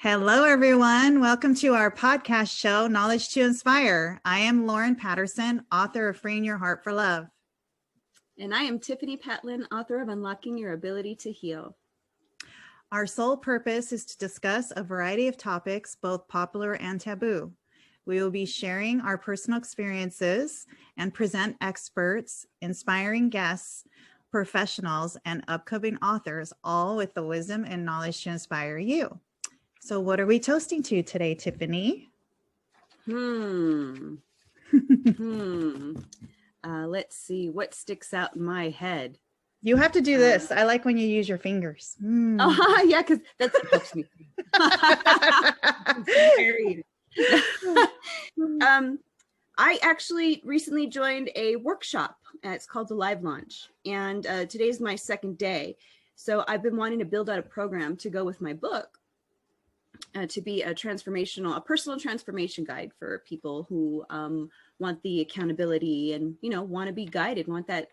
Hello, everyone. Welcome to our podcast show, Knowledge to Inspire. I am Lauren Patterson, author of Freeing Your Heart for Love. And I am Tiffani Patlin, author of Unlocking Your Ability to Heal. Our sole purpose is to discuss a variety of topics, both popular and taboo. We will be sharing our personal experiences and present experts, inspiring guests, professionals, and upcoming authors, all with the wisdom and knowledge to inspire you. So what are we toasting to today, Tiffani? Let's see what sticks out in my head. You have to do this. I like when you use your fingers. Oh, yeah, because that helps me. I actually recently joined a workshop. It's called the Live Launch, and today's my second day. So I've been wanting to build out a program to go with my book. To be a personal transformation guide for people who want the accountability and, want to be guided, want that,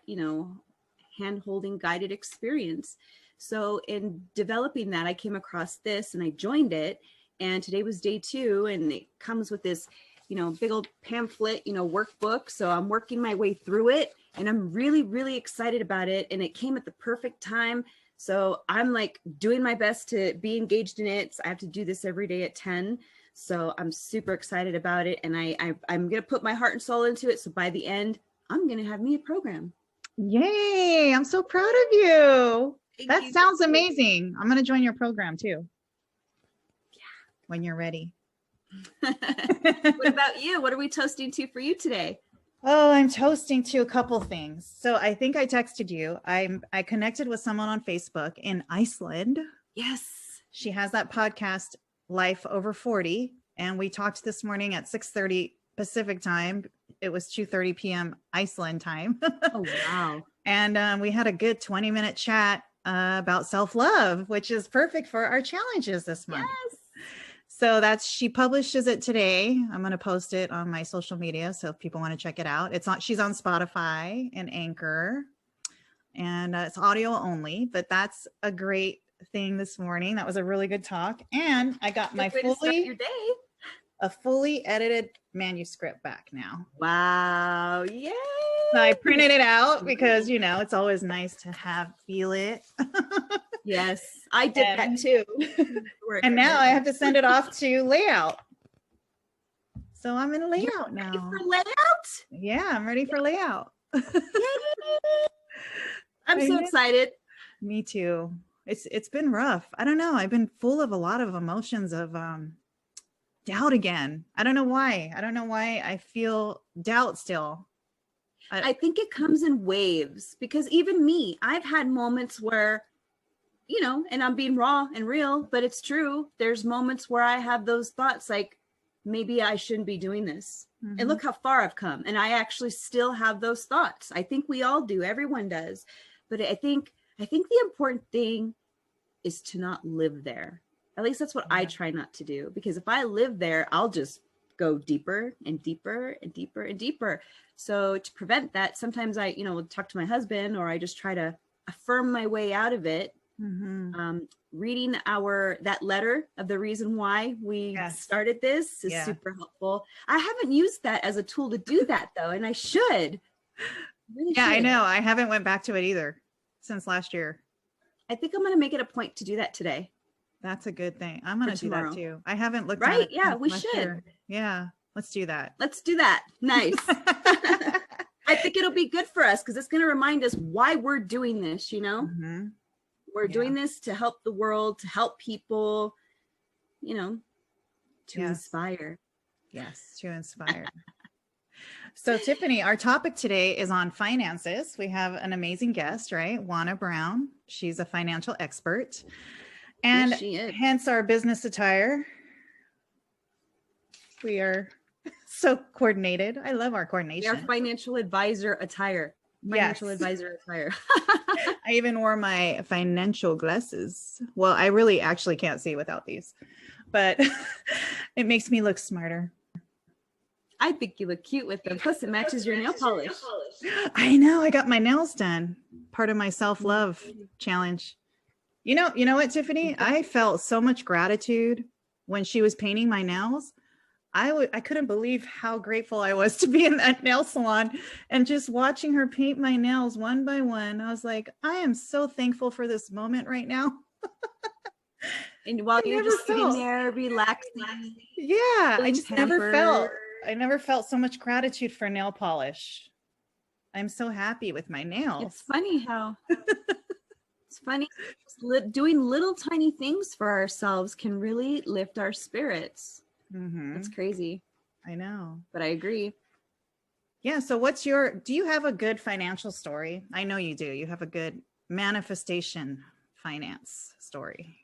hand-holding guided experience. So in developing that, I came across this and I joined it. And today was day 2, and it comes with this, big old pamphlet, workbook. So I'm working my way through it, and I'm really, really excited about it. And it came at the perfect time. So I'm like doing my best to be engaged in it. So I have to do this every day at 10. So I'm super excited about it. And I'm going to put my heart and soul into it. So by the end, I'm going to have me a program. Yay. I'm so proud of you. That Thank you. Sounds amazing. I'm going to join your program too. Yeah. When you're ready. What about you? What are we toasting to for you today? Oh, I'm toasting to a couple things. So I think I texted you. I connected with someone on Facebook in Iceland. Yes. She has that podcast, Life Over 40. And we talked this morning at 6:30 Pacific time. It was 2:30 p.m. Iceland time. Oh, wow. And we had a good 20-minute chat about self-love, which is perfect for our challenges this month. Yes. So she publishes it today. I'm going to post it on my social media. So if people want to check it out, she's on Spotify and Anchor, and it's audio only, but that's a great thing this morning. That was a really good talk. And I got my fully edited manuscript back now. Wow. Yay. So I printed it out because, it's always nice to feel it. Yes, I did that too. And now I have to send it off to layout. So I'm in layout now. Ready for layout? Yeah, I'm ready for layout. I'm so excited. Me too. It's been rough. I don't know. I've been full of a lot of emotions of doubt again. I don't know why. I feel doubt still. I think it comes in waves, because even me, I've had moments where, and I'm being raw and real, but it's true. There's moments where I have those thoughts like, maybe I shouldn't be doing this. Mm-hmm. And look how far I've come. And I actually still have those thoughts. I think we all do. Everyone does. But I think the important thing is to not live there. At least that's what I try not to do, because if I live there, I'll just go deeper and deeper and deeper and deeper. So to prevent that, sometimes I, will talk to my husband, or I just try to affirm my way out of it. Mm-hmm. Reading that letter of the reason why we started this is super helpful. I haven't used that as a tool to do that though, and I should. I know. I haven't went back to it either since last year. I think I'm going to make it a point to do that today. That's a good thing. I'm going to do that too. I haven't looked at it. Yeah, we should. Year. Yeah, let's do that. Nice. I think it'll be good for us, because it's going to remind us why we're doing this, Mm-hmm. We're doing this to help the world, to help people, to inspire. Yes, to inspire. So Tiffani, our topic today is on finances. We have an amazing guest, right? Juanna Brown. She's a financial expert. And hence our business attire. We are so coordinated. I love our coordination. Our financial advisor attire. Advisor attire. I even wore my financial glasses. Well, I really actually can't see without these, but it makes me look smarter. I think you look cute with them. Plus it matches your nail polish. I know. I got my nails done. Part of my self-love challenge. You know what, Tiffani? I felt so much gratitude when she was painting my nails, I couldn't believe how grateful I was to be in that nail salon and just watching her paint my nails one by one. I was like, I am so thankful for this moment right now. And while you're just sitting there relaxing. Yeah, I just never felt so much gratitude for nail polish. I'm so happy with my nails. It's funny how doing little tiny things for ourselves can really lift our spirits. It's crazy. I know. But I agree. Yeah. So do you have a good financial story? I know you do. You have a good manifestation finance story.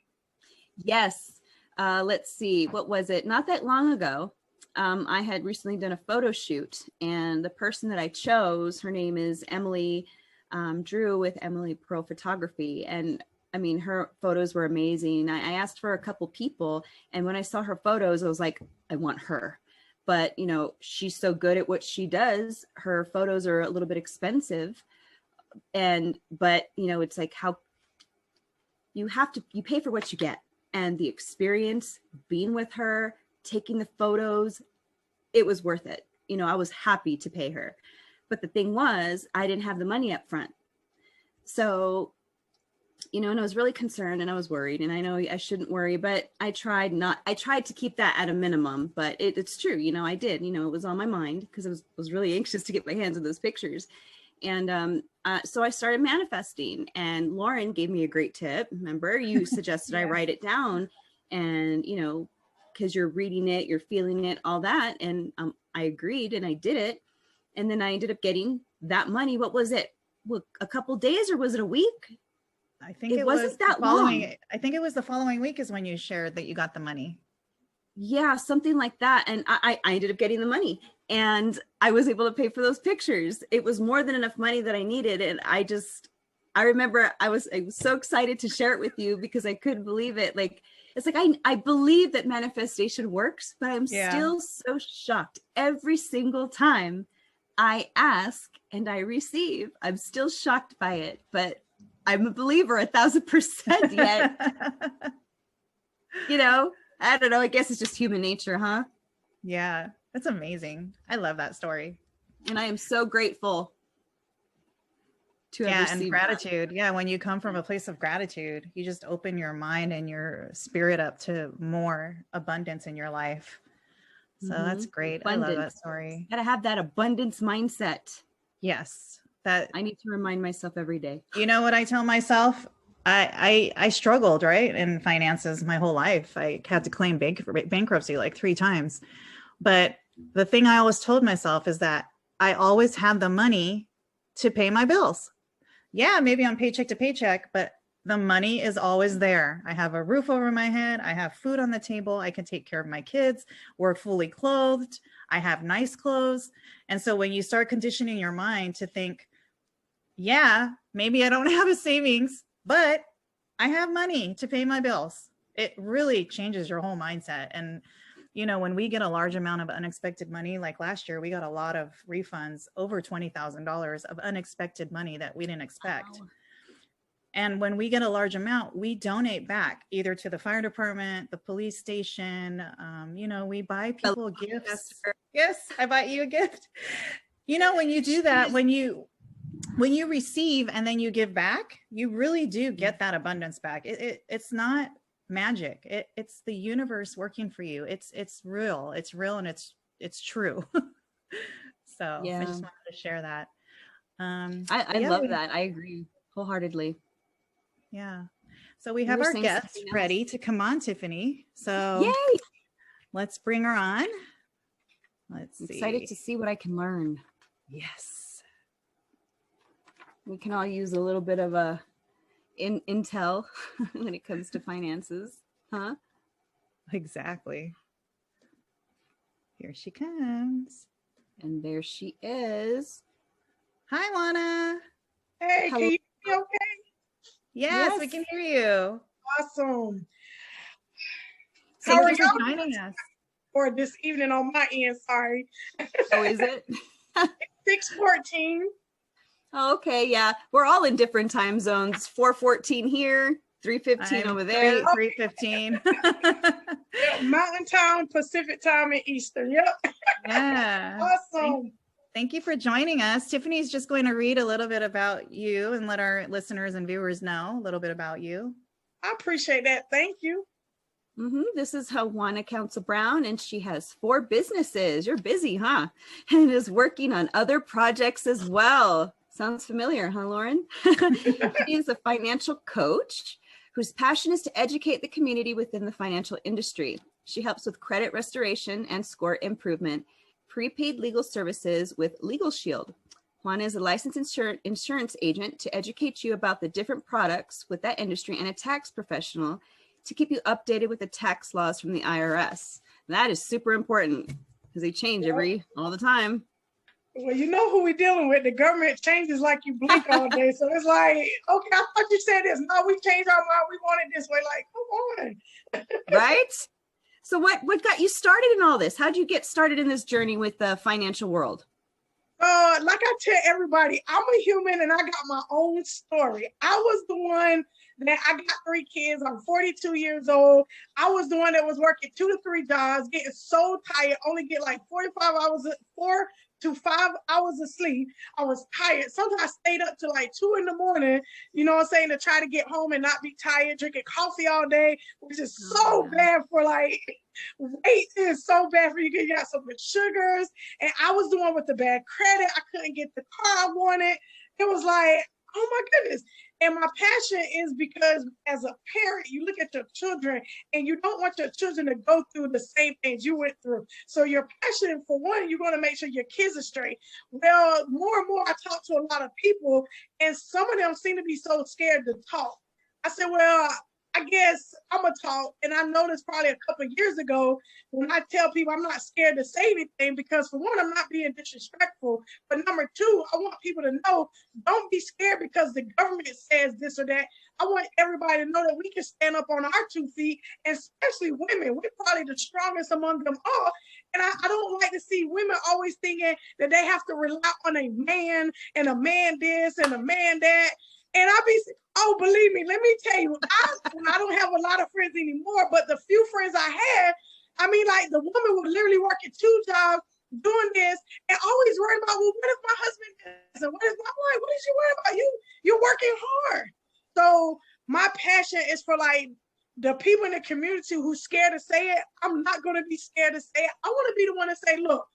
Yes. Let's see. What was it? Not that long ago. I had recently done a photo shoot, and the person that I chose, her name is Emily Drew with Emily Pro Photography. And I mean, her photos were amazing. I asked for a couple people, and when I saw her photos, I was like, I want her. But, you know, she's so good at what she does. Her photos are a little bit expensive. But, you know, it's like how you pay for what you get. And the experience being with her, taking the photos, it was worth it. You know, I was happy to pay her. But the thing was, I didn't have the money up front. So, you know, and I was really concerned and I was worried, and I know I shouldn't worry, but I tried to keep that at a minimum, but it's true. You know, I did, you know, it was on my mind because I was really anxious to get my hands on those pictures. And so I started manifesting, and Lauren gave me a great tip. Remember, you suggested I write it down, and, you know, because you're reading it, you're feeling it, all that. And I agreed and I did it. And then I ended up getting that money. What was it? What, a couple days, or was it a week? I think it wasn't that long. I think it was the following week is when you shared that you got the money. Yeah, something like that. And I ended up getting the money, and I was able to pay for those pictures. It was more than enough money that I needed. And I remember I was so excited to share it with you because I couldn't believe it. Like, it's like, I believe that manifestation works, but I'm still so shocked every single time I ask and I receive. I'm still shocked by it, but I'm a believer 1,000% yet. You know, I don't know. I guess it's just human nature, huh? Yeah, that's amazing. I love that story. And I am so grateful to have received and gratitude. That. Yeah, when you come from a place of gratitude, you just open your mind and your spirit up to more abundance in your life. So that's great. Abundance. I love that story. Gotta have that abundance mindset. Yes. That I need to remind myself every day. You know what I tell myself? I struggled, right, in finances my whole life. I had to claim bankruptcy like 3 times. But the thing I always told myself is that I always have the money to pay my bills. Yeah, maybe I'm paycheck to paycheck, but the money is always there. I have a roof over my head. I have food on the table. I can take care of my kids. We're fully clothed. I have nice clothes. And so when you start conditioning your mind to think, yeah, maybe I don't have a savings, but I have money to pay my bills, it really changes your whole mindset. And, you know, when we get a large amount of unexpected money, like last year, we got a lot of refunds, over $20,000 of unexpected money that we didn't expect. Wow. And when we get a large amount, we donate back either to the fire department, the police station. You know, we buy people gifts. Yes, I bought you a gift. You know, when you do that, when you receive and then you give back, you really do get that abundance back. It's not magic. It's the universe working for you. It's real. It's real and it's true. So yeah. I just wanted to share that. I love that. I agree wholeheartedly. Yeah. So we have our guest ready to come on, Tiffani. So yay! Let's bring her on. Let's see. Excited to see what I can learn. Yes. We can all use a little bit of a intel when it comes to finances, huh? Exactly. Here she comes. And there she is. Hi, Juanna. Hey, Hello. can you hear me okay? Yes, we can hear you. Awesome. Thank you for joining us. Or this evening on my end, sorry. Oh, is it? 6:14. Oh, okay, yeah. We're all in different time zones. 4:14 here, 3:15 over there. 3:15. Yep, Mountain Time, Pacific Time, and Eastern. Yep. Yeah. Awesome. Thank you for joining us. Tiffany's just going to read a little bit about you and let our listeners and viewers know a little bit about you. I appreciate that. Thank you. This is Juanna Council Brown, and she has 4 businesses. You're busy, huh? And is working on other projects as well. Sounds familiar, huh, Lauren? She is a financial coach whose passion is to educate the community within the financial industry. She helps with credit restoration and score improvement, prepaid legal services with Legal Shield. Juanna is a licensed insurance agent to educate you about the different products with that industry, and a tax professional to keep you updated with the tax laws from the IRS. That is super important because they change all the time. Well, you know who we're dealing with. The government changes like you blink all day. So it's like, okay, I thought you said this. No, we changed our mind. We want it this way. Like, come on. Right? So what got you started in all this? How'd you get started in this journey with the financial world? Like I tell everybody, I'm a human and I got my own story. I was the one that I got 3 kids. I'm 42 years old. I was the one that was working 2 to 3 jobs, getting so tired, only get like 4 to 5 hours of sleep. I was tired. Sometimes I stayed up to like 2 in the morning, you know what I'm saying, to try to get home and not be tired, drinking coffee all day, which is so bad for like weight. Is so bad for you. You got so much sugars. And I was the one with the bad credit. I couldn't get the car I wanted. It was like, oh my goodness. And my passion is because as a parent, you look at your children and you don't want your children to go through the same things you went through. So your passion, for one, you're going to make sure your kids are straight. Well, more and more I talk to a lot of people, and some of them seem to be so scared to talk. I said, well, I guess I'm going to talk. And I noticed probably a couple of years ago when I tell people I'm not scared to say anything, because for one, I'm not being disrespectful. But number 2, I want people to know, don't be scared because the government says this or that. I want everybody to know that we can stand up on our 2 feet, and especially women. We're probably the strongest among them all. And I don't like to see women always thinking that they have to rely on a man and a man this and a man that. And oh, believe me, let me tell you, I don't have a lot of friends anymore, but the few friends I had, I mean, like the woman would literally work at 2 jobs doing this and always worry about, well, what if my husband does? And what if my wife? What is she worried about? You're working hard. So my passion is for like the people in the community who's scared to say it. I'm not going to be scared to say it. I want to be the one to say, look,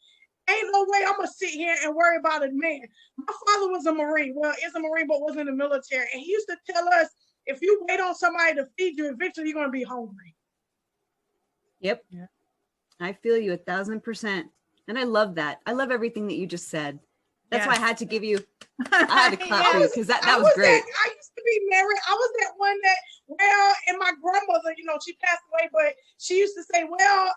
ain't no way I'm going to sit here and worry about a man. My father was a Marine. Well, is a Marine, but was in the military. And he used to tell us, if you wait on somebody to feed you, eventually you're going to be hungry. Yep. Yeah. I feel you 1,000%. And I love that. I love everything that you just said. That's why I had to give you, I had to clap for you because that was great. I used to be married. I was that one that, well, and my grandmother, you know, she passed away, but she used to say, well,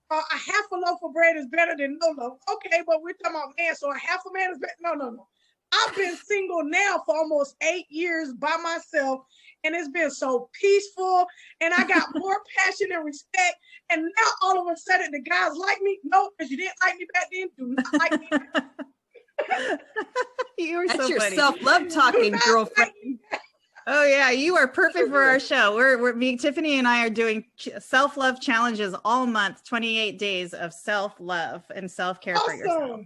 a half a loaf of bread is better than no loaf. Okay, but we're talking about man, so a half a man is better. No. I've been single now for almost 8 years by myself, and it's been so peaceful, and I got more passion and respect, and now all of a sudden the guys like me. No, because you didn't like me back then. Do not like me now. You are That's so your funny. Self-love talking, girlfriend. Oh yeah, you are perfect for our show. Me, Tiffany and I are doing self-love challenges all month, 28 days of self-love and self-care for yourself.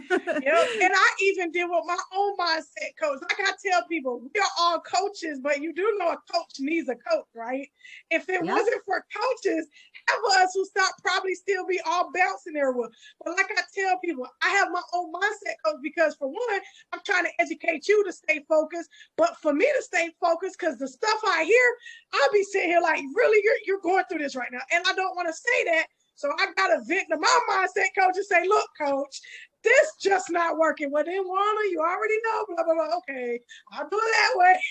Yep. And I even did with my own mindset coach. Like I tell people, we are all coaches, but you do know a coach needs a coach, right? If it wasn't for coaches, half of us would probably still be all bouncing everywhere. But like I tell people, I have my own mindset coach because for one, I'm trying to educate you to stay focused, but for me to stay focused, because the stuff I hear, I'll be sitting here like, really, you're going through this right now. And I don't want to say that. So I got to vent to my mindset coach and say, look, coach, this just not working. Well, then, Juanna, you already know, blah, blah, blah. Okay, I'll do it that way.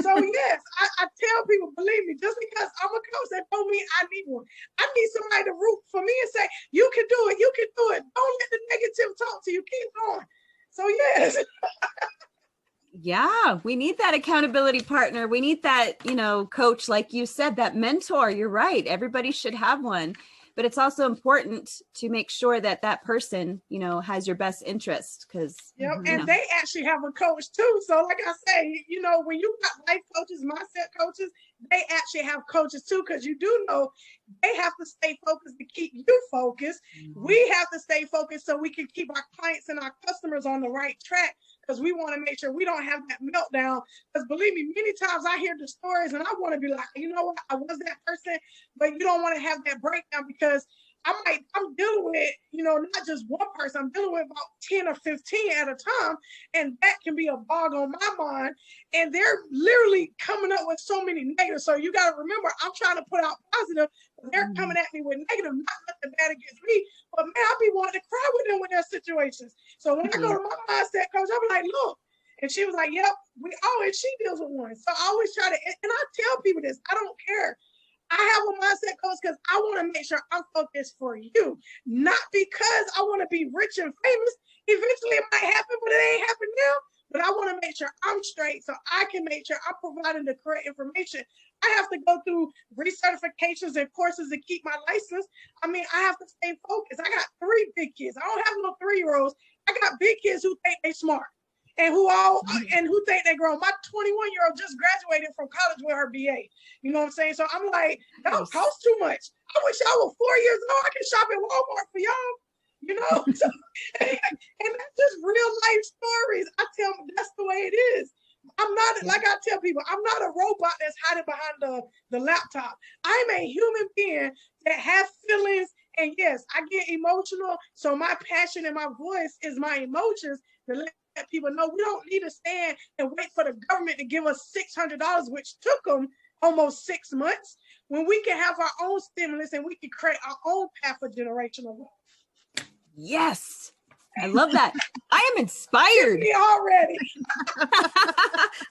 So, yes, I tell people, believe me, just because I'm a coach, that don't mean I need one. I need somebody to root for me and say, you can do it, you can do it. Don't let the negative talk to you. Keep going. So, yes. Yeah, we need that accountability partner. We need that, coach, like you said, that mentor. You're right. Everybody should have one. but it's also important to make sure that that person, you know, has your best interest, because and they actually have a coach too. So like I say, you know, when you got life coaches, mindset coaches, they actually have coaches too, because you do know they have to stay focused to keep you focused. We have to stay focused so we can keep our clients and our customers on the right track, because we want to make sure we don't have that meltdown. Because believe me, many times I hear the stories and I want to be like, you know what, I was that person, but you don't want to have that breakdown, because I'm dealing with, you know, not just one person, I'm dealing with about 10 or 15 at a time. And that can be a bog on my mind. And they're literally coming up with so many negatives. So you got to remember, I'm trying to put out positive, but they're coming at me with negative, not nothing bad against me. But man, I be wanting to cry with them with their situations. So when I go to my mindset coach, I'm like, look. And she was like, yep, she deals with one. So I always try to, and I tell people this, I don't care. I have a mindset coach because I want to make sure I'm focused for you, not because I want to be rich and famous. Eventually it might happen, but it ain't happening now. But I want to make sure I'm straight so I can make sure I'm providing the correct information. I have to go through recertifications and courses to keep my license. I mean, I have to stay focused. I got 3 big kids. I don't have no 3-year-olds. I got big kids who think they smart. And who think they grown. My 21-year-old just graduated from college with her BA. You know what I'm saying? So I'm like, that don't cost too much. I wish I was 4 years old. I can shop at Walmart for y'all. You know? So, and that's just real life stories. I tell them that's the way it is. I'm not, like I tell people, I'm not a robot that's hiding behind the laptop. I'm a human being that has feelings. And yes, I get emotional. So my passion and my voice is my emotions to let people know we don't need to stand and wait for the government to give us $600, which took them almost 6 months, when we can have our own stimulus and we can create our own path of generational wealth. Yes, I love that. I am inspired already.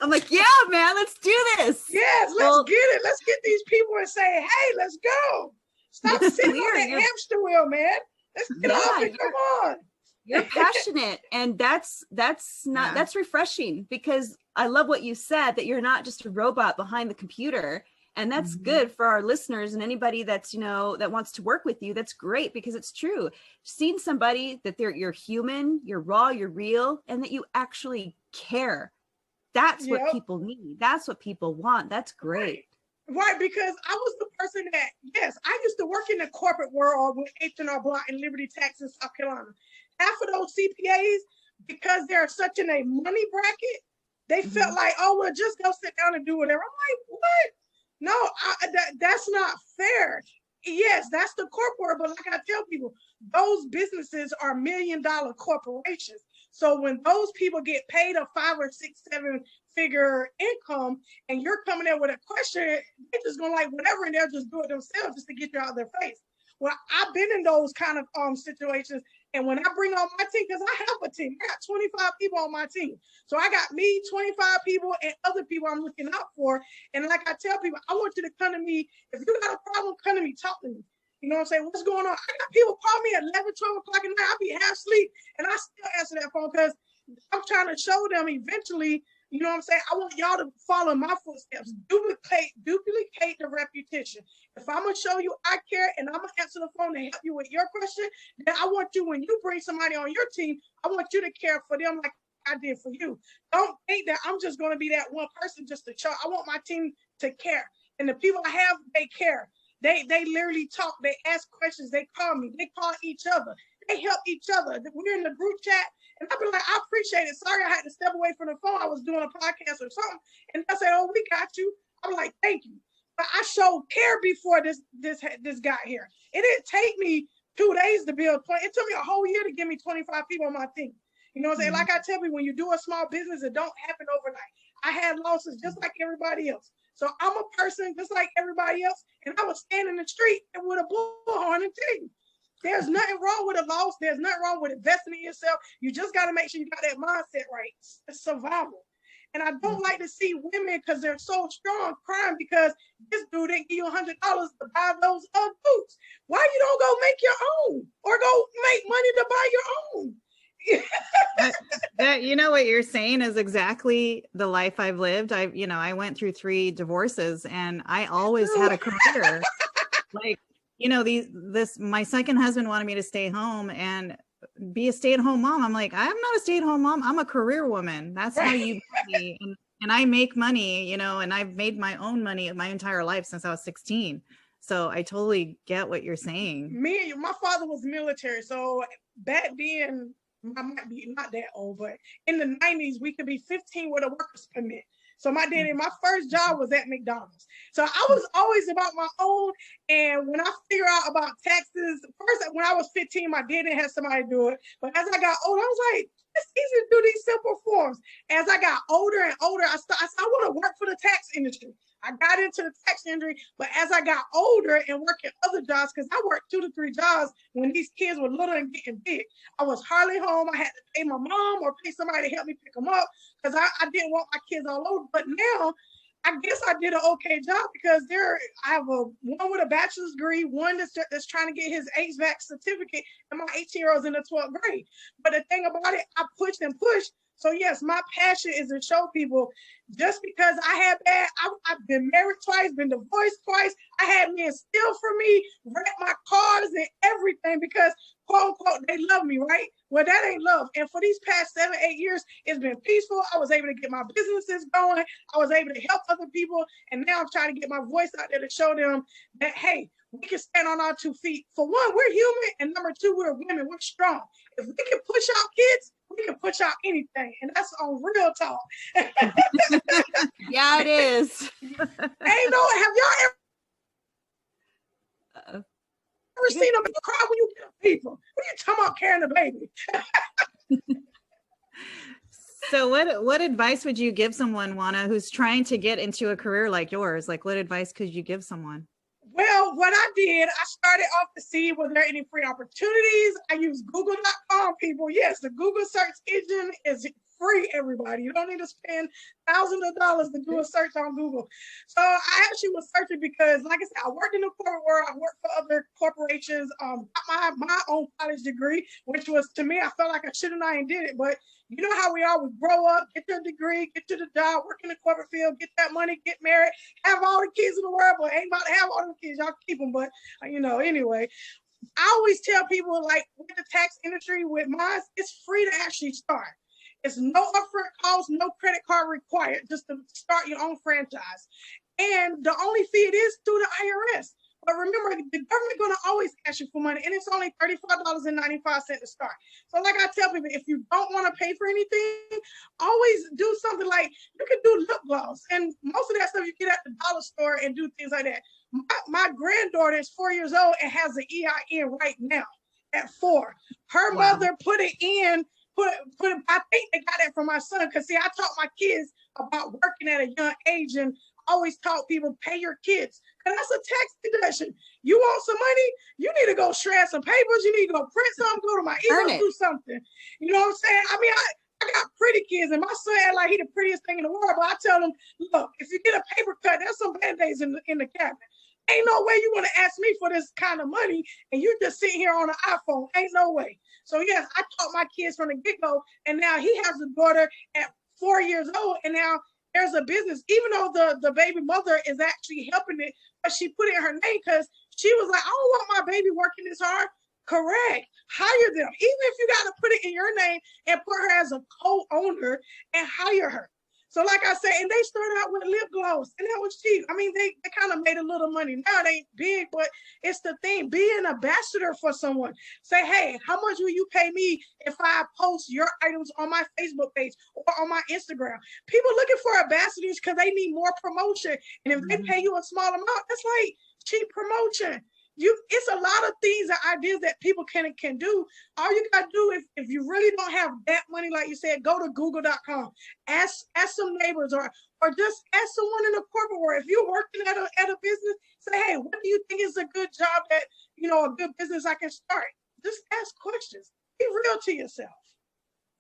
I'm like, yeah, man, let's do this. Yes, let's get it. Let's get these people and say, hey, let's go. Stop sitting on that hamster wheel, man. Let's get off and come on. You're passionate, and that's refreshing, because I love what you said, that you're not just a robot behind the computer. And that's good for our listeners and anybody that's, you know, that wants to work with you. That's great, because it's true. Seeing somebody that you're human, you're raw, you're real, and that you actually care. That's what people need. That's what people want. That's great. Right, because I was the person that, yes, I used to work in the corporate world with H&R Block and Liberty Tax in South Carolina. Half of those CPAs, because they're such in a money bracket, they felt like, oh, well, just go sit down and do whatever. I'm like, what? No, that's not fair. Yes, that's the corporate world, but like I tell people, those businesses are $1 million corporations. So when those people get paid a 5 or 6, 7 figure income, and you're coming there with a question, they're just gonna like whatever, and they'll just do it themselves just to get you out of their face. Well, I've been in those kind of situations, and when I bring on my team, because I have a team, I got 25 people on my team. So I got me, 25 people, and other people I'm looking out for. And like I tell people, I want you to come to me. If you got a problem, come to me, talk to me. You know what I'm saying? What's going on? I got people call me at 11, 12 o'clock at night. I'll be half asleep, and I still answer that phone, because I'm trying to show them eventually, you know what I'm saying? I want y'all to follow my footsteps, duplicate the repetition. If I'm going to show you I care and I'm going to answer the phone and help you with your question, then I want you, when you bring somebody on your team, I want you to care for them like I did for you. Don't think that I'm just going to be that one person just to show. I want my team to care. And the people I have, they care. They literally talk. They ask questions. They call me. They call each other. They help each other. We're in the group chat. And I've been like, I appreciate it. Sorry, I had to step away from the phone. I was doing a podcast or something. And I said, oh, we got you. I'm like, thank you. But I showed care before this got here. It didn't take me 2 days to build 20. It took me a whole year to give me 25 people on my team. You know what I'm saying? Like I tell you, when you do a small business, it don't happen overnight. I had losses just like everybody else. So I'm a person just like everybody else. And I was standing in the street with a bullhorn and team. There's nothing wrong with a loss. There's nothing wrong with investing in yourself. You just got to make sure you got that mindset right. It's survival. And I don't like to see women, because they're so strong, crying because this dude didn't give you $100 to buy those boots. Why you don't go make your own, or go make money to buy your own? You know, what you're saying is exactly the life I've lived. I went through 3 divorces, and I always had a career. Like, you know, my second husband wanted me to stay home and be a stay-at-home mom. I'm like, I'm not a stay-at-home mom. I'm a career woman. That's how you make me. And I make money, you know, and I've made my own money my entire life since I was 16. So I totally get what you're saying. My father was military. So back then, I might be not that old, but in the 90s, we could be 15 with a worker's permit. So my daddy, my first job was at McDonald's. So I was always about my own. And when I figure out about taxes, first, when I was 15, my dad didn't have somebody do it. But as I got older, I was like, it's easy to do these simple forms. As I got older and older, I said, I want to work for the tax industry. I got into the tax industry, but as I got older and working other jobs, because I worked 2 to 3 jobs when these kids were little and getting big, I was hardly home. I had to pay my mom or pay somebody to help me pick them up because I didn't want my kids all over. But now, I guess I did an okay job because I have one with a bachelor's degree, one that's trying to get his HVAC certificate, and my 18-year-old's in the 12th grade. But the thing about it, I pushed and pushed. So yes, my passion is to show people just because I had I've been married twice, been divorced twice. I had men steal from me, wreck my cars and everything because quote unquote, they love me, right? Well, that ain't love. And for these past 7, 8 years, it's been peaceful. I was able to get my businesses going. I was able to help other people. And now I'm trying to get my voice out there to show them that, hey, we can stand on our 2 feet. For one, we're human. And number 2, we're women. We're strong. If we can push out kids, we can push out anything. And that's on real talk. Yeah, it is. Have y'all ever seen them cry when you get people? What are you talking about carrying a baby? So what advice would you give someone, Juanna, who's trying to get into a career like yours? Like, what advice could you give someone? Well, what I did, I started off to see were there any free opportunities. I use Google.com, people. Yes, the Google search engine is free, everybody. You don't need to spend thousands of dollars to do a search on Google. So I actually was searching because, like I said, I worked in the corporate world. I worked for other corporations. Got my own college degree, which was, to me, I felt like I should have not and did it. But you know how we are. We grow up, get your degree, get to the job, work in the corporate field, get that money, get married, have all the kids in the world, but ain't about to have all the kids. Y'all keep them. But, anyway, I always tell people, like, with the tax industry, with mine, it's free to actually start. It's no upfront cost, no credit card required, just to start your own franchise. And the only fee it is through the IRS. But remember, the government going to always ask you for money, and it's only $35.95 to start. So like I tell people, if you don't want to pay for anything, always do something like, you can do lip gloss. And most of that stuff you get at the dollar store and do things like that. My granddaughter is 4 years old and has an EIN right now at 4. Her mother put it in, I think they got that from my son, because see, I taught my kids about working at a young age and always taught people, pay your kids, because that's a tax deduction. You want some money? You need to go shred some papers. You need to go print something, go to my email, do something. You know what I'm saying? I mean, I got pretty kids, and my son act like he the prettiest thing in the world, but I tell him, look, if you get a paper cut, there's some Band-Aids in the cabinet. Ain't no way you want to ask me for this kind of money and you just sitting here on an iPhone. Ain't no way. So yes, I taught my kids from the get-go, and now he has a daughter at 4 years old, and now there's a business, even though the baby mother is actually helping it, but she put it in her name because she was like, I don't want my baby working this hard. Correct. Hire them. Even if you got to put it in your name and put her as a co-owner and hire her. So like I said, and they started out with lip gloss, and that was cheap. I mean, they kind of made a little money. Now it ain't big, but it's the thing. Be an ambassador for someone. Say, hey, how much will you pay me if I post your items on my Facebook page or on my Instagram? People looking for ambassadors because they need more promotion. And if they pay you a small amount, that's like cheap promotion. It's a lot of things and ideas that people can do. All you got to do, if you really don't have that money, like you said, go to google.com, ask some neighbors or just ask someone in the corporate world. If you're working at a business, say, hey, what do you think is a good job that, a good business I can start? Just ask questions. Be real to yourself.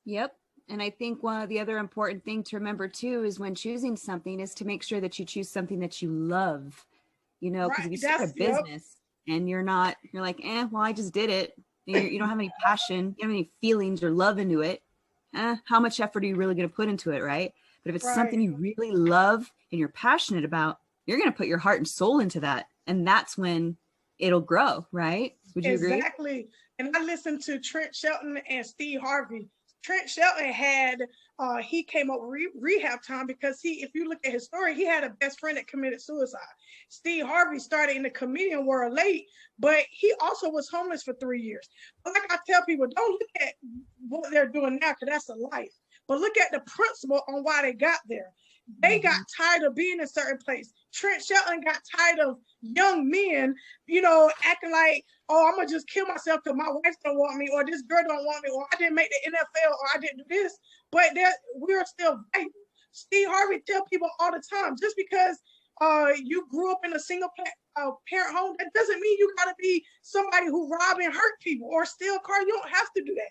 Yep. And I think one of the other important thing to remember too is when choosing something is to make sure that you choose something that you love, because if you start a business, and you're like, well, I just did it. You don't have any passion, you don't have any feelings or love into it. How much effort are you really going to put into it, right? But if it's something you really love and you're passionate about, you're going to put your heart and soul into that. And that's when it'll grow, right? Would you agree? Exactly. And I listened to Trent Shelton and Steve Harvey. Trent Shelton had, he came up with rehab time because if you look at his story, he had a best friend that committed suicide. Steve Harvey started in the comedian world late, but he also was homeless for 3 years. But like I tell people, don't look at what they're doing now because that's a life. But look at the principle on why they got there. They got tired of being in a certain place. Trent Shelton got tired of young men, acting like, oh, I'm gonna just kill myself because my wife don't want me, or this girl don't want me, or I didn't make the NFL, or I didn't do this. But we're still valuable. Steve Harvey tell people all the time, just because you grew up in a single parent home, that doesn't mean you gotta be somebody who rob and hurt people or steal cars. You don't have to do that.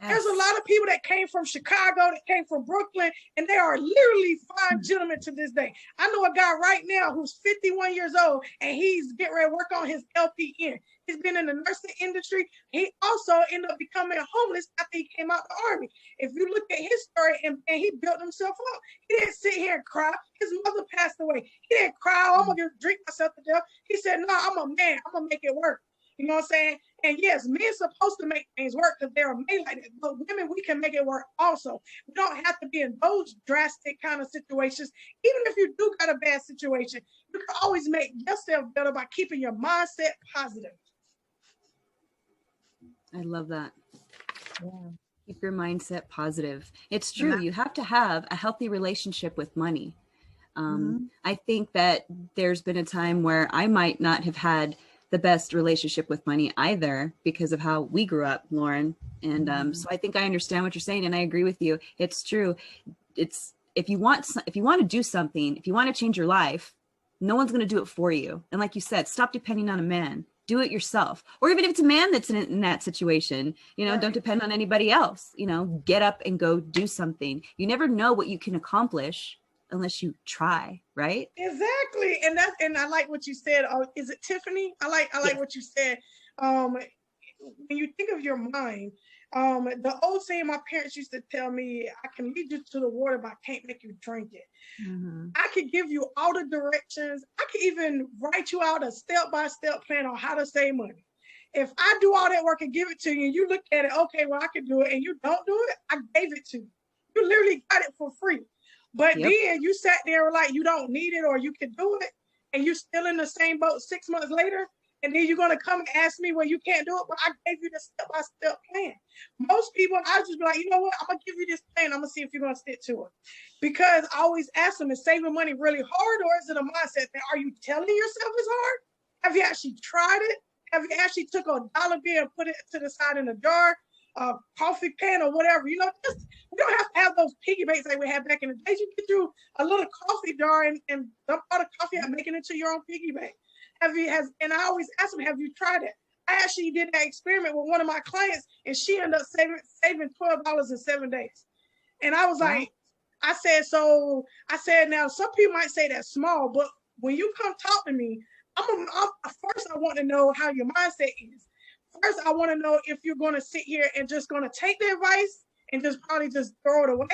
Yes. There's a lot of people that came from Chicago, that came from Brooklyn, and they are literally fine gentlemen to this day. I know a guy right now who's 51 years old, and he's getting ready to work on his LPN. He's been in the nursing industry. He also ended up becoming homeless after he came out the Army. If you look at his story, and he built himself up. He didn't sit here and cry. His mother passed away. He didn't cry, oh, I'm going to drink myself to death. He said, no, I'm a man. I'm going to make it work. You know what I'm saying? And yes, men supposed to make things work because they're made like that. But women, we can make it work also. We don't have to be in those drastic kind of situations. Even if you do got a bad situation, you can always make yourself better by keeping your mindset positive. I love that. Yeah. Keep your mindset positive. It's true. You have to have a healthy relationship with money. I think that there's been a time where I might not have had the best relationship with money either because of how we grew up, Lauren. And so I think I understand what you're saying, and I agree with you. It's true. It's if you want to do something, if you want to change your life, no one's going to do it for you. And like you said, stop depending on a man. Do it yourself. Or even if it's a man that's in that situation, right. Don't depend on anybody else. Get up and go do something. You never know what you can accomplish unless you try, right? Exactly. And I like what you said. Is it Tiffani? I like what you said. When you think of your mind, the old saying my parents used to tell me, I can lead you to the water, but I can't make you drink it. I could give you all the directions. I could even write you out a step-by-step plan on how to save money. If I do all that work and give it to you, and you look at it, okay, well, I can do it, and you don't do it, I gave it to you. You literally got it for free. But then you sat there like you don't need it or you can do it, and you're still in the same boat 6 months later, and then you're going to come and ask me, well, you can't do it, but I gave you the step-by-step plan. Most people, I just be like, you know what, I'm going to give you this plan. I'm going to see if you're going to stick to it. Because I always ask them, is saving money really hard, or is it a mindset thing? Are you telling yourself it's hard? Have you actually tried it? Have you actually took a dollar bill and put it to the side in a jar? Coffee pan or whatever, we don't have to have those piggy banks like we had back in the days. You get you a little coffee jar and dump all the coffee out, making it into your own piggy bank. And I always ask them, have you tried it? I actually did that experiment with one of my clients, and she ended up saving $12 in 7 days. And I was like, I said, now some people might say that's small, but when you come talk to me, first I want to know how your mindset is. First, I want to know if you're going to sit here and just going to take the advice and just probably just throw it away,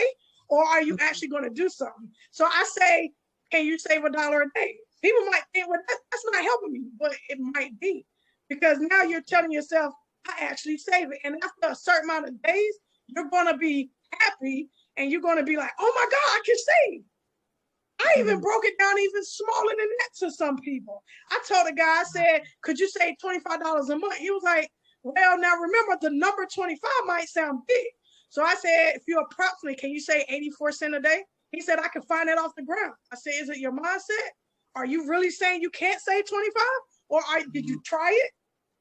or are you actually going to do something? So I say, can you save $1 a day? People might think, well, that's not helping me, but it might be, because now you're telling yourself, I actually save it. And after a certain amount of days, you're going to be happy, and you're going to be like, oh my God, I can save. I even broke it down even smaller than that to some people. I told the guy, I said, could you save $25 a month? He was like, well, now remember, the number 25 might sound big. So I said, if you approximately, can you say 84 cents a day? He said, I can find that off the ground. I said, is it your mindset? Are you really saying you can't save 25? Or did you try it?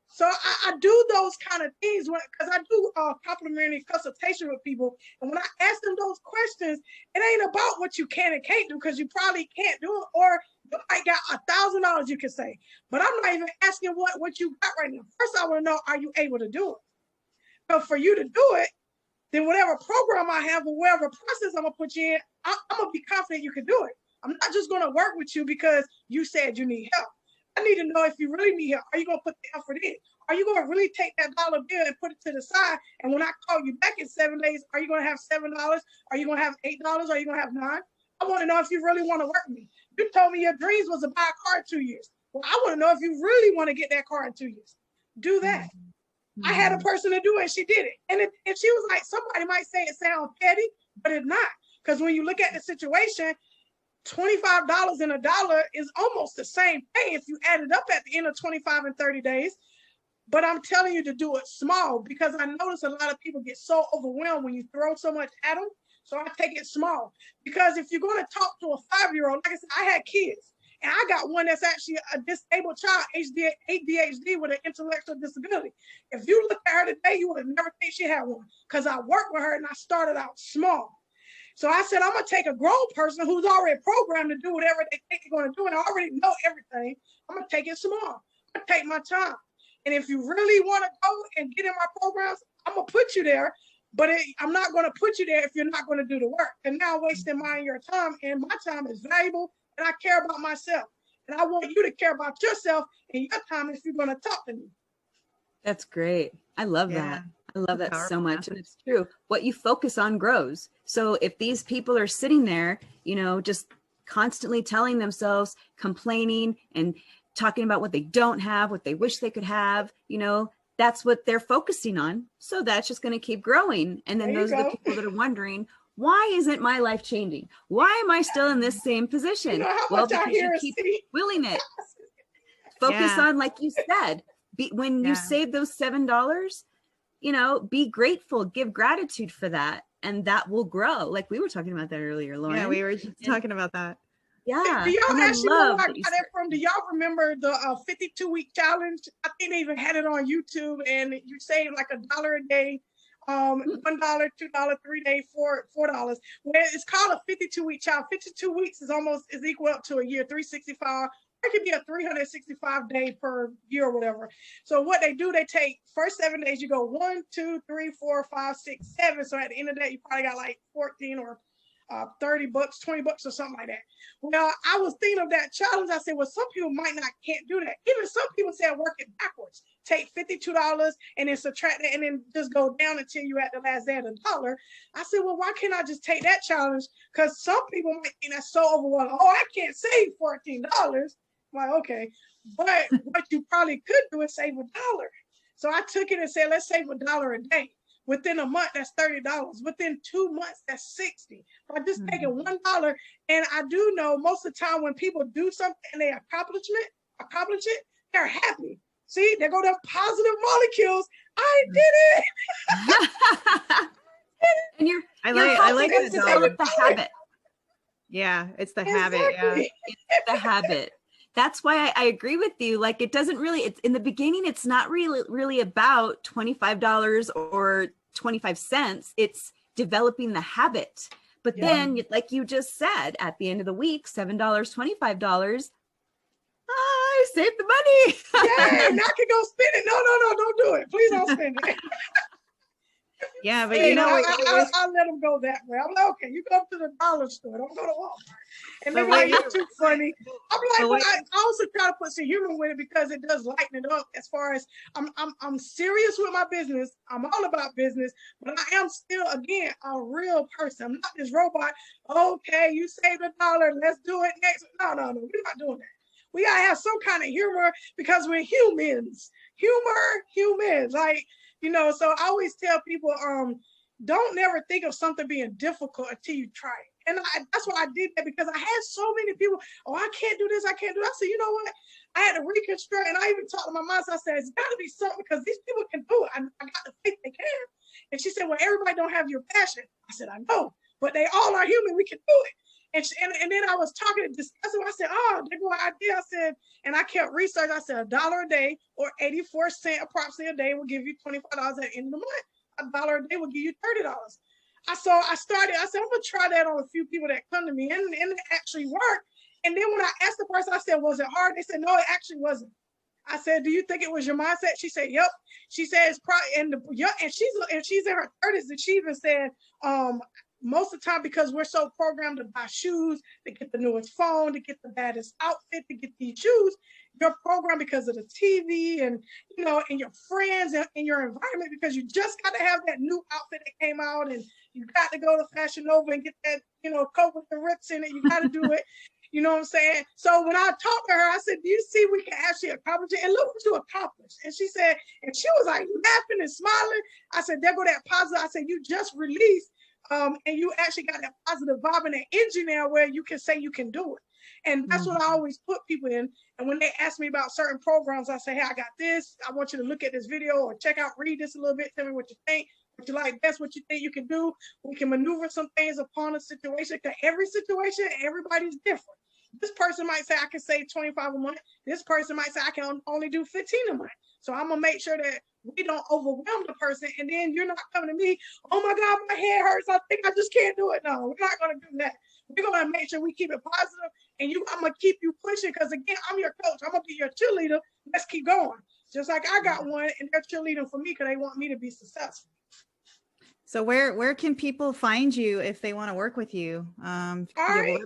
So I do those kind of things because I do complimentary consultation with people. And when I ask them those questions, it ain't about what you can and can't do, because you probably can't do it, or you might got $1,000 you can say. But I'm not even asking what you got right now. First, I want to know, are you able to do it? So for you to do it, then whatever program I have or whatever process I'm going to put you in, I'm going to be confident you can do it. I'm not just going to work with you because you said you need help. I need to know if you really need help. Are you going to put the effort in? Are you going to really take that dollar bill and put it to the side? And when I call you back in 7 days, are you going to have $7? Are you going to have $8? Are you going to have $9? I want to know if you really want to work with me. You told me your dreams was to buy a car in 2 years. Well, I want to know if you really want to get that car in 2 years. Do that. I had a person to do it, and she did it. And if she was like, somebody might say it sounds petty, but it's not. Because when you look at the situation, $25 and $1 is almost the same thing if you add it up at the end of 25 and 30 days. But I'm telling you to do it small, because I notice a lot of people get so overwhelmed when you throw so much at them. So I take it small, because if you're going to talk to a 5-year-old, like I said, I had kids. And I got one that's actually a disabled child, ADHD with an intellectual disability. If you look at her today, you would never think she had one, because I worked with her and I started out small. So I said, I'm going to take a grown person who's already programmed to do whatever they think they're going to do, and I already know everything. I'm going to take it small. I'm going to take my time. And if you really want to go and get in my programs, I'm going to put you there. But I'm not going to put you there if you're not going to do the work. And now wasting mine your time, and my time is valuable. And I care about myself. And I want you to care about yourself and your time if you're going to talk to me. That's great. I love that. I love that so much. And it's true. What you focus on grows. So if these people are sitting there, you know, just constantly telling themselves, complaining and talking about what they don't have, what they wish they could have, you know, that's what they're focusing on. So that's just going to keep growing. And then those are the people that are wondering, why isn't my life changing? Why am I still in this same position? You know well, because you keep willing it. Focus on, like you said, when you save those $7, you know, be grateful, give gratitude for that. And that will grow. Like we were talking about that earlier, Lauren. Yeah, we were just talking about that. Yeah. Do y'all actually know where I got it from? Do y'all remember the 52-week challenge? I think they even had it on YouTube, and you save like $1 a day. $1, $2, 3 days, $4. Well, it's called a 52-week challenge. 52 weeks is equal up to a year, 365. It could be a 365 day per year or whatever. So what they do, they take first 7 days, you go 1, 2, 3, 4, 5, 6, 7. So at the end of the day, you probably got like 14 or $30, $20 or something like that. Well, I was thinking of that challenge. I said, well, some people can't do that. Even some people say work it backwards. Take $52 and then subtract it and then just go down until you at the last day at $1. I said, well, why can't I just take that challenge? Because some people might think that's so overwhelming. Oh, I can't save $14. I'm like, okay. But what you probably could do is save $1. So I took it and said, let's save $1 a day. Within a month, that's $30. Within 2 months, that's $60. By just taking $1. And I do know most of the time when people do something and they accomplish it, they're happy. See, they go to positive molecules. I did it. And I like it. Develop the habit. Yeah, it's the habit. Yeah, it's the habit. That's why I agree with you. Like, it doesn't really, it's in the beginning, it's not really about $25 or 25 cents. It's developing the habit. But then, like you just said, at the end of the week, $7, $25, I saved the money. Yeah, and I can go spend it. No, don't do it. Please don't spend it. Yeah, but I let them go that way. I'm like, okay, you go to the dollar store, don't go to Walmart. And they're like, you're too funny. I'm like, I also try to put some humor with it because it does lighten it up. As far as I'm serious with my business. I'm all about business, but I am still, again, a real person. I'm not this robot. Okay, you saved $1. Let's do it next. No, we're not doing that. We gotta have some kind of humor because we're humans. Humans. Like, you know, so I always tell people, don't never think of something being difficult until you try it. And that's why I did that, because I had so many people, oh, I can't do this, I can't do that. I said, you know what? I had to reconstruct, and I even talked to my mom. So I said, it's got to be something, because these people can do it. I got to think they can. And she said, well, everybody don't have your passion. I said, I know, but they all are human. We can do it. And then I was talking and discussing. I said, oh, there go an idea. I said, and I kept research. I said, $1 a day or 84 cents approximately a day will give you $25 at the end of the month. $1 a day will give you $30. I said, I'm going to try that on a few people that come to me, and it actually worked. And then when I asked the person, I said, was it hard? They said, no, it actually wasn't. I said, do you think it was your mindset? She said, yep. She said, it's probably, and she's in her 30s, and she even said, most of the time, because we're so programmed to buy shoes, to get the newest phone, to get the baddest outfit, to get these shoes, you're programmed because of the TV and, you know, and your friends and your environment, because you just got to have that new outfit that came out, and you got to go to Fashion Nova and get that, you know, coat with the rips in it. You got to do it. You know what I'm saying? So when I talked to her, I said, do you see we can actually accomplish it? And look what you accomplished. And she said, and she was like laughing and smiling. I said, there go that positive. I said, you just released and you actually got that positive vibe and that energy now where you can say you can do it. And that's what I always put people in. And when they ask me about certain programs, I say, hey, I got this. I want you to look at this video or check out, read this a little bit. Tell me what you think, what you like best, what you think you can do. We can maneuver some things upon a situation, because every situation, everybody's different. This person might say I can save 25 a month. This person might say I can only do 15 a month. So I'm gonna make sure that we don't overwhelm the person, and then you're not coming to me, oh my God, my head hurts, I think I just can't do it. No, we're not gonna do that. We're gonna make sure we keep it positive, and I'm gonna keep you pushing, because again, I'm your coach. I'm gonna be your cheerleader. Let's keep going. Just like I got one, and they're cheerleading for me because they want me to be successful. So where can people find you if they want to work with you? All right.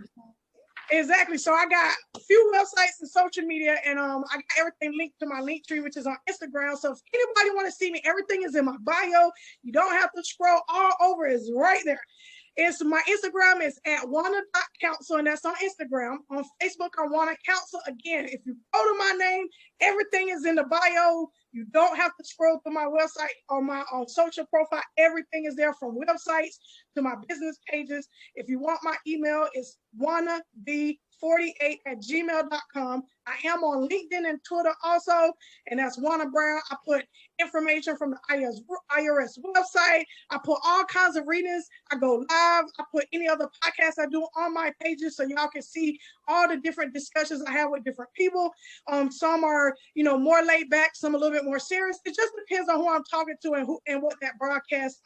Exactly. So I got a few websites and social media, and I got everything linked to my link tree, which is on Instagram. So if anybody want to see me, everything is in my bio. You don't have to scroll all over. It's right there. It's my Instagram is at Juanna.Council, and that's on Instagram. On Facebook, I'm Juanna Council. Again, if you go to my name, everything is in the bio. You don't have to scroll through my website or my social profile. Everything is there, from websites to my business pages. If you want my email, it's WannaB48@gmail.com. I am on LinkedIn and Twitter also, and that's Juanna Brown. I put information from the IRS website. I put all kinds of readings. I go live. I put any other podcasts I do on my pages, so y'all can see all the different discussions I have with different people. Some are, more laid back, some a little bit more serious. It just depends on who I'm talking to and what that broadcast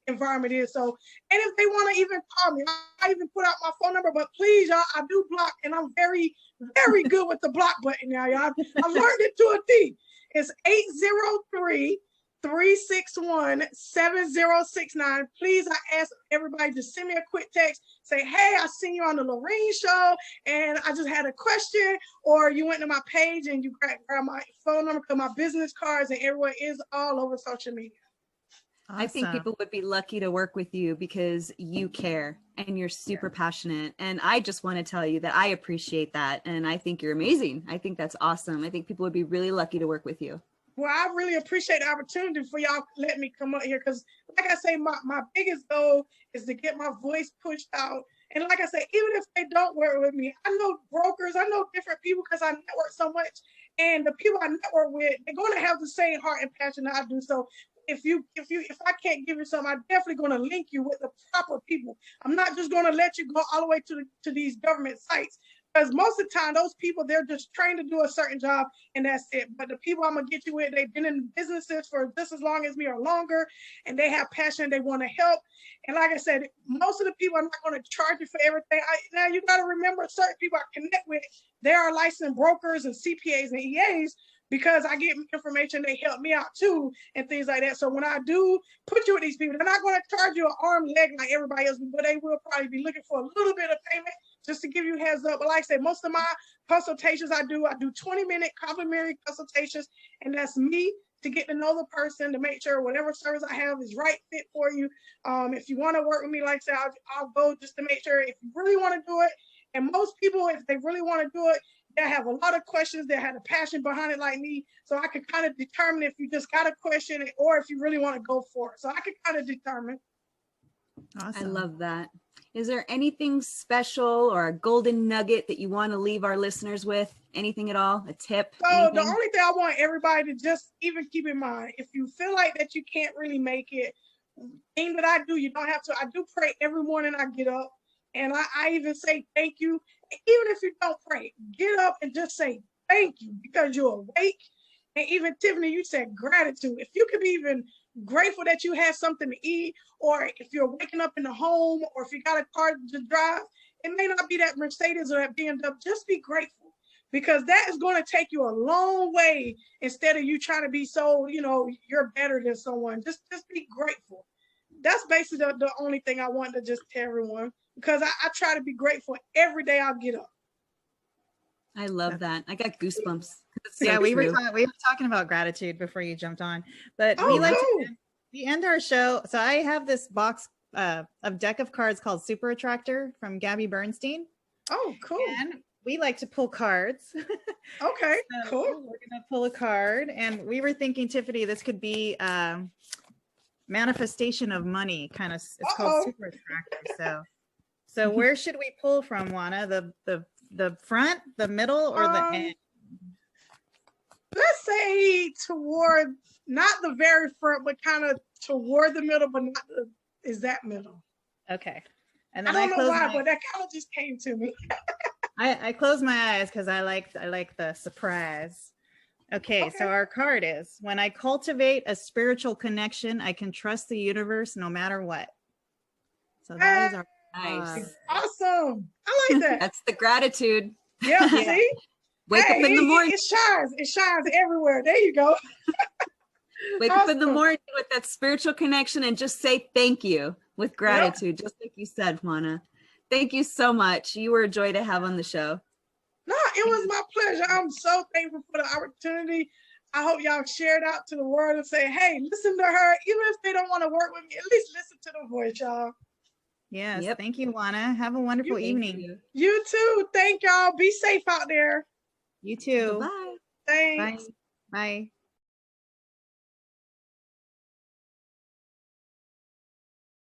environment is. So, and if they want to even call me, I even put out my phone number, but please, y'all, I do block, and I'm very, very good with the block button now, y'all. I've learned it to a T. It's 803-361-7069. Please, I ask everybody to send me a quick text. Say, hey, I seen you on the Lorraine show, and I just had a question. Or you went to my page and you grab my phone number, because my business cards and everywhere is all over social media. Awesome. I think people would be lucky to work with you because you care and you're super passionate. And I just want to tell you that I appreciate that. And I think you're amazing. I think that's awesome. I think people would be really lucky to work with you. Well, I really appreciate the opportunity for y'all letting me come up here, because like I say, my biggest goal is to get my voice pushed out. And like I say, even if they don't work with me, I know brokers, I know different people, because I network so much. And the people I network with, they're going to have the same heart and passion that I do. So if I can't give you something, I'm definitely going to link you with the proper people. I'm not just going to let you go all the way to these government sites, because most of the time those people, they're just trained to do a certain job and that's it. But the people I'm going to get you with, they've been in businesses for just as long as me or longer, and they have passion, they want to help. And like I said, most of the people, I'm not going to charge you for everything. Now you got to remember, certain people I connect with, they are licensed brokers and CPAs and EAs, because I get information, they help me out too, and things like that. So when I do put you with these people, they're not going to charge you an arm and leg like everybody else, but they will probably be looking for a little bit of payment just to give you a heads up. But like I said, most of my consultations I do 20-minute complimentary consultations, and that's me to get to know the person, to make sure whatever service I have is right fit for you. If you want to work with me, like I said, I'll go just to make sure if you really want to do it. And most people, if they really want to do it, they have a lot of questions. They had a passion behind it like me. So I could kind of determine if you just got a question or if you really want to go for it. So I could kind of determine. Awesome. I love that. Is there anything special or a golden nugget that you want to leave our listeners with? Anything at all? A tip? So anything? The only thing I want everybody to just even keep in mind, if you feel like that you can't really make it, thing that I do, you don't have to. I do pray every morning I get up. And I even say thank you. Even if you don't pray, get up and just say thank you, because you're awake. And even Tiffani, you said gratitude. If you could be even grateful that you had something to eat, or if you're waking up in the home, or if you got a car to drive, it may not be that Mercedes or that BMW. Just be grateful, because that is going to take you a long way, instead of you trying to be so, you're better than someone. Just be grateful. That's basically the only thing I want to just tell everyone, because I try to be grateful every day I get up. I love that. I got goosebumps. So we were talking about gratitude before you jumped on, but we end our show. So I have this box of deck of cards called Super Attractor from Gabby Bernstein. Oh, cool. And we like to pull cards. Okay, So cool. we're gonna pull a card, and we were thinking, Tiffany, this could be manifestation of money, kind of. It's called super attractor. So where should we pull from, Juana? The front, the middle, or the end? Let's say toward, not the very front, but kind of toward the middle, but not the exact middle. Okay. And then I don't know why, but that kind of just came to me. I close my eyes because I like the surprise. Okay, so our card is, when I cultivate a spiritual connection, I can trust the universe no matter what. So that is our nice. Awesome. I like that. That's the gratitude. Yeah, see? Wake up in the morning. It shines everywhere. There you go. Wake up in the morning with that spiritual connection and just say thank you with gratitude, just like you said, Juana. Thank you so much. You were a joy to have on the show. No, it was my pleasure. I'm so thankful for the opportunity. I hope y'all share it out to the world and say, hey, listen to her. Even if they don't want to work with me, at least listen to the voice, y'all. Yes. Yep. Thank you, Juana. Have a wonderful evening. You too. Thank y'all. Be safe out there. You too. Bye. Thanks. Bye. Bye.